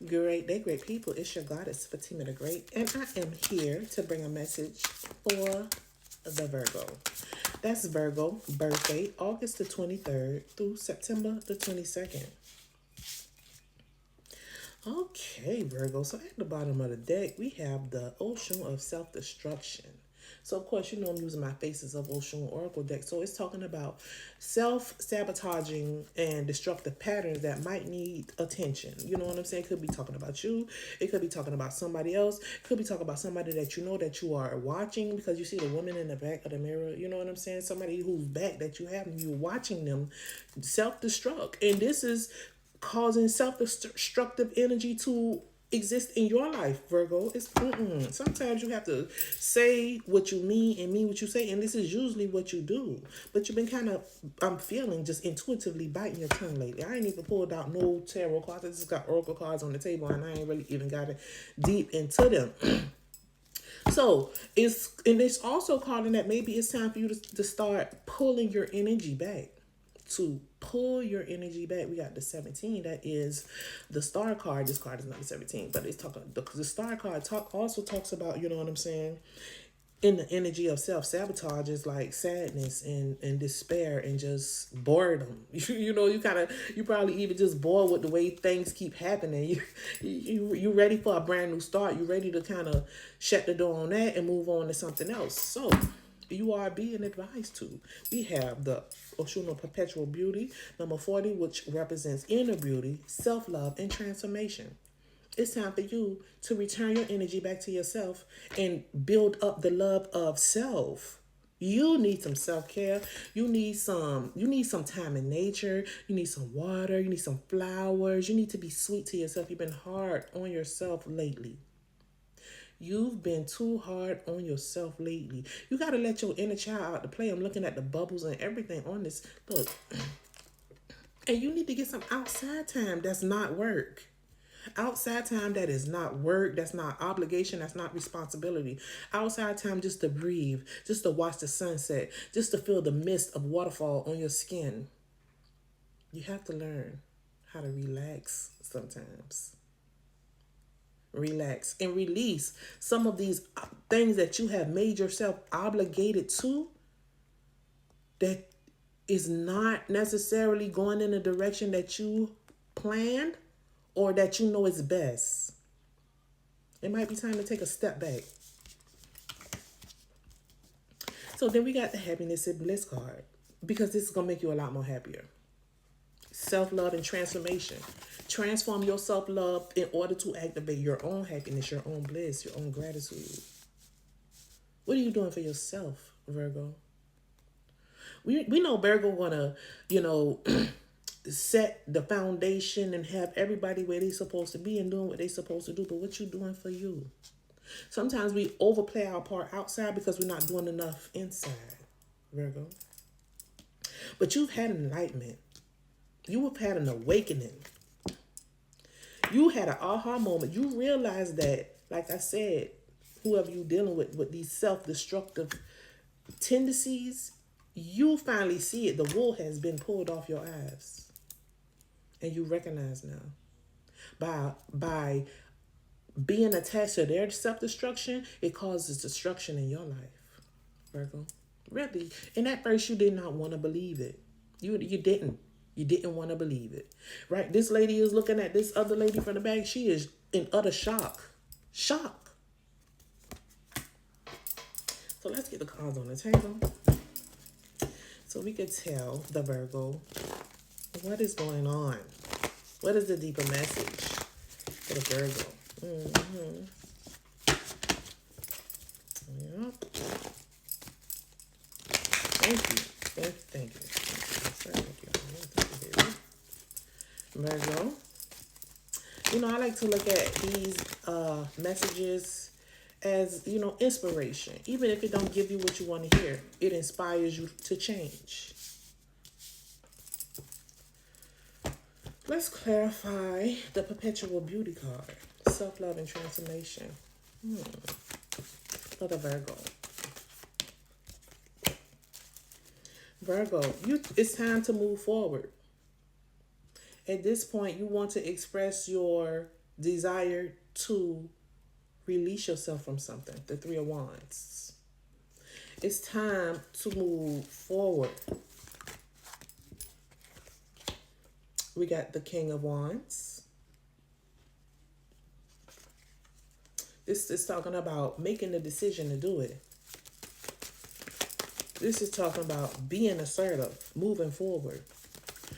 Great day, great people. It's your goddess, Fatima the Great, and I am here to bring a message for the Virgo. That's Virgo birthday, August the 23rd through September the 22nd. Okay, Virgo. So at the bottom of the deck, we have the Ocean of Self Destruction. So, of course, you know I'm using my Faces of Ocean Oracle deck. So, it's talking about self sabotaging and destructive patterns that might need attention. You know what I'm saying? It could be talking about you, it could be talking about somebody else, it could be talking about somebody that you know that you are watching because you see the woman in the back of the mirror. You know what I'm saying? Somebody who's back that you have and you're watching them self destruct. And this is causing self-destructive energy to exist in your life, Virgo. It's sometimes you have to say what you mean and mean what you say, and this is usually what you do. But you've been kind of, I'm feeling just intuitively biting your tongue lately. I ain't even pulled out no tarot cards. I just got oracle cards on the table, and I ain't really even got it deep into them. So it's also calling that maybe it's time for you to start pulling your energy back. To pull your energy back, we got the 17. That is the star card. This card is not the 17, but it's talking the star card also talks about, you know what I'm saying, in the energy of self-sabotage is like sadness and despair and just boredom. You know, you probably even just bored with the way things keep happening. You ready for a brand new start. You ready to kind of shut the door on that and move on to something else. So you are being advised to. We have the Oshuna Perpetual Beauty, number 40, which represents inner beauty, self-love, and transformation. It's time for you to return your energy back to yourself and build up the love of self. You need some self-care. You need some time in nature. You need some water. You need some flowers. You need to be sweet to yourself. You've been hard on yourself lately. You've been too hard on yourself lately. You got to let your inner child out to play. I'm looking at the bubbles and everything on this. Look, and you need to get some outside time that's not work. Outside time that is not work, that's not obligation, that's not responsibility. Outside time just to breathe, just to watch the sunset, just to feel the mist of waterfall on your skin. You have to learn how to relax sometimes. Relax and release some of these things that you have made yourself obligated to that is not necessarily going in the direction that you planned or that you know is best. It might be time to take a step back. So then we got the happiness and bliss card because this is going to make you a lot more happier. Self-love and transformation. Transform your self-love in order to activate your own happiness, your own bliss, your own gratitude. What are you doing for yourself, Virgo? We know Virgo gonna, set the foundation and have everybody where they supposed to be and doing what they supposed to do. But what you doing for you? Sometimes we overplay our part outside because we're not doing enough inside, Virgo. But you've had enlightenment. You have had an awakening. You had an aha moment. You realized that, like I said, whoever you dealing with these self-destructive tendencies, you finally see it. The wool has been pulled off your eyes. And you recognize now. By being attached to their self-destruction, it causes destruction in your life, Virgo. Really. And at first you did not want to believe it. You didn't. You didn't want to believe it. Right? This lady is looking at this other lady from the back. She is in utter shock. Shock. So let's get the cards on the table. So we could tell the Virgo what is going on. What is the deeper message for the Virgo? Yep. Thank you. Thank you. Virgo. I like to look at these messages as, inspiration. Even if it don't give you what you want to hear, it inspires you to change. Let's clarify the Perpetual Beauty card. Self-love and transformation. For the Virgo. Virgo, it's time to move forward. At this point, you want to express your desire to release yourself from something. The Three of Wands. It's time to move forward. We got the King of Wands. This is talking about making the decision to do it. This is talking about being assertive, moving forward.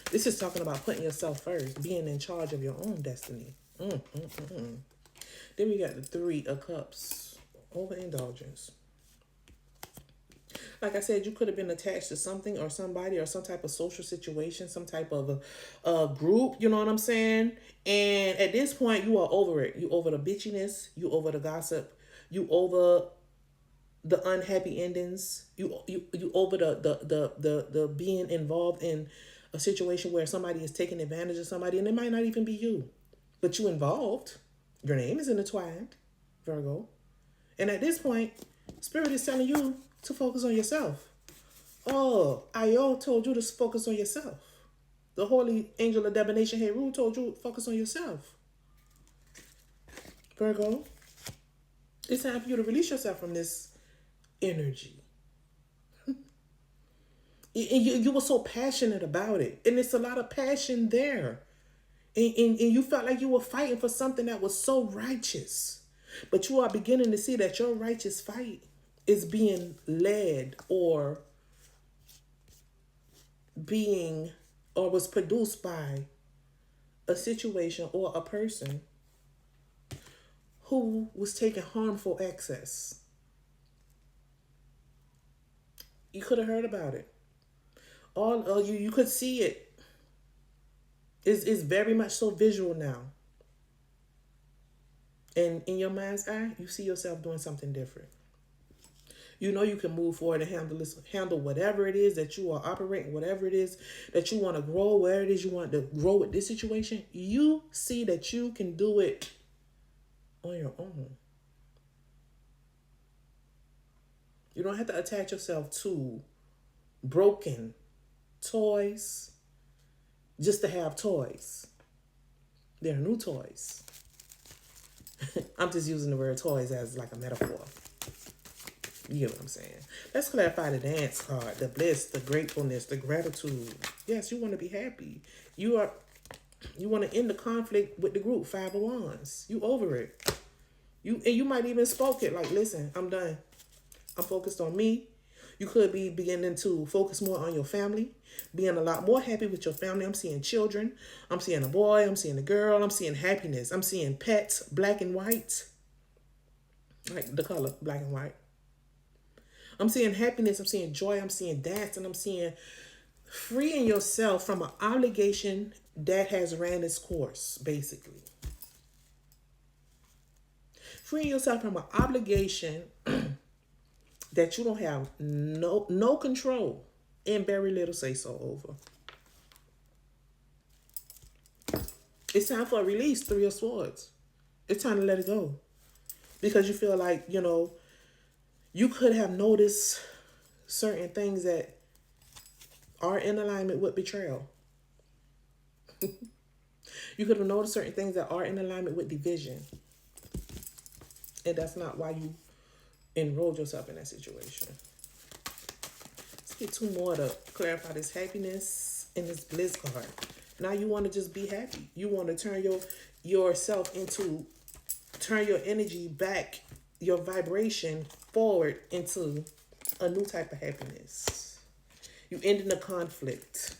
This is talking about putting yourself first, being in charge of your own destiny. Then we got the Three of Cups, overindulgence. Like I said, you could have been attached to something or somebody or some type of social situation, some type of a group, you know what I'm saying? And at this point, you are over it. You over the bitchiness. You over the gossip. You over the unhappy endings. You over the being involved in a situation where somebody is taking advantage of somebody, and it might not even be you, but you involved. Your name is intertwined, Virgo. And at this point, Spirit is telling you to focus on yourself. Oh, Io told you to focus on yourself. The Holy Angel of Divination, Heru, told you to focus on yourself. Virgo, it's time for you to release yourself from this energy. You were so passionate about it. And it's a lot of passion there. And you felt like you were fighting for something that was so righteous. But you are beginning to see that your righteous fight is being led or was produced by a situation or a person who was taking harmful access. You could have heard about it. You could see it. It's very much so visual now. And in your mind's eye, you see yourself doing something different. You know you can move forward and handle whatever it is that you are operating, whatever it is that you want to grow, where it is you want to grow with this situation. You see that you can do it on your own. You don't have to attach yourself to broken toys just to have toys. They're new toys. I'm just using the word toys as like a metaphor. You get what I'm saying? Let's clarify the dance card, the bliss, the gratefulness, the gratitude. Yes, you want to be happy. You want to end the conflict with the group, Five of Wands. You over it. You might even spoke it like, listen, I'm done. I'm focused on me. You could be beginning to focus more on your family, being a lot more happy with your family. I'm seeing children. I'm seeing a boy. I'm seeing a girl. I'm seeing happiness. I'm seeing pets, black and white. Like the color, black and white. I'm seeing happiness. I'm seeing joy. I'm seeing dance. And I'm seeing freeing yourself from an obligation that has ran its course, basically. Freeing yourself from an obligation that you don't have no control and very little say so over. It's time for a release, Three of Swords. It's time to let it go. Because you feel like, you could have noticed certain things that are in alignment with betrayal. You could have noticed certain things that are in alignment with division. And that's not why you enrolled yourself in that situation. Let's get two more to clarify this happiness and this bliss card. Now you want to just be happy. You want to turn yourself into, turn your energy back, your vibration forward into a new type of happiness. You ending the conflict.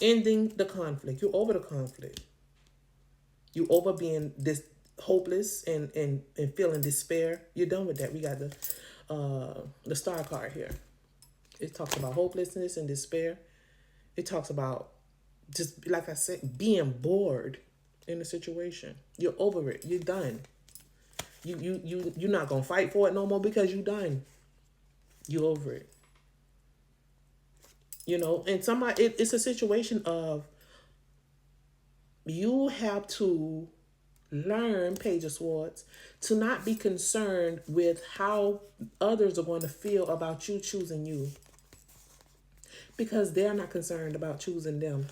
Ending the conflict. You're over the conflict. You over being this hopeless and feeling despair. You're done with that. We got the star card here. It talks about hopelessness and despair. It talks about, just like I said, being bored in a situation. You're over it. You're done. You're not gonna fight for it no more because you're done. You over it. And it's a situation of, you have to learn, Page of Swords, to not be concerned with how others are going to feel about you choosing you. Because they're not concerned about choosing them.